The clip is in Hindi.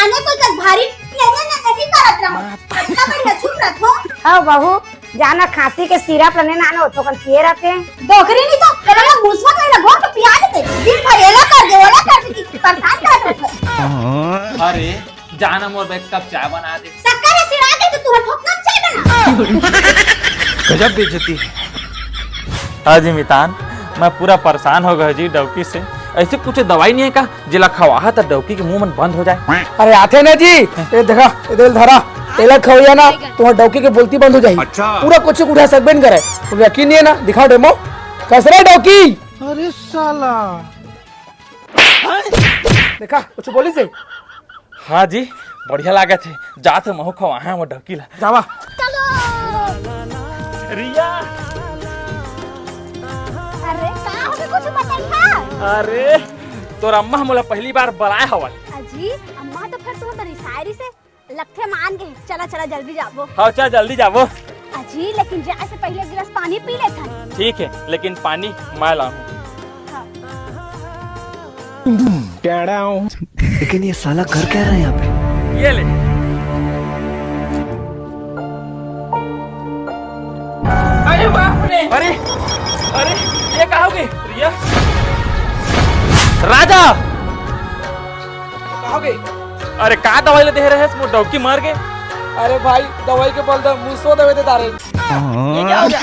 जाने कोई कस भारी नहीं करत रहो इतना बढ़िया चुप रखो। हाँ बहू जाना खांसी के सिरप लेने ना हो तो कल पिए रहते डोकरी नहीं तो तेरा मुसवा में लगो तो पिया देते दिन भर एला कर दे ओला कर दे परेशान कर दे। अरे जाना मोर एक कप चाय बना दे। शक्कर सिरा दे तो तू ठोकना चाय बना। गजब बेइज्जती है। हाँ जी मितान, मैं पूरा परेशान हो गया जी डौकी से। ऐसे कुछ दवाई नहीं है का जिला खवाहा तो डौकी के मुंह में बंद हो जाए। अरे आते ना जी ये देखा इधर धरा एला खवैया ना तुम्हारे डौकी के बोलती बंद हो जाएगी। अच्छा। पूरा कुछ उठा सकबेन करे तो यकीन नहीं है ना दिखाओ डेमो कसरा डौकी। अरे साला देखा कुछ बोली से। हाँ जी बढ़िया लागे थे जाते महू खवाहा वो डौकी ला जावा। रिया अरे का होगे कुछ बताइया। अरे तोर अम्मा मोला पहली बार बुलाए हवा। अजी अम्मा तो फिर तुम तरी शायरी से लखते मान गए। चला चला जल्दी जाबो। हाँ चल जल्दी जाबो। अजी लेकिन जाए से पहले एक गिलास पानी पी ले था। ठीक है लेकिन पानी मैं लाऊं। लेकिन ये साला कर क्या रहा है यहाँ पे? ये ले। अरे बाप रे। अरे अरे ये कहाँ हो गई रिया? राजा कहाँ गए? अरे कहाँ दवाई ले दे रहे हैं इसमें डौकी मार के। अरे भाई दवाई के बोल दे मुँह सो दे दे तारे। ये क्या हो गया?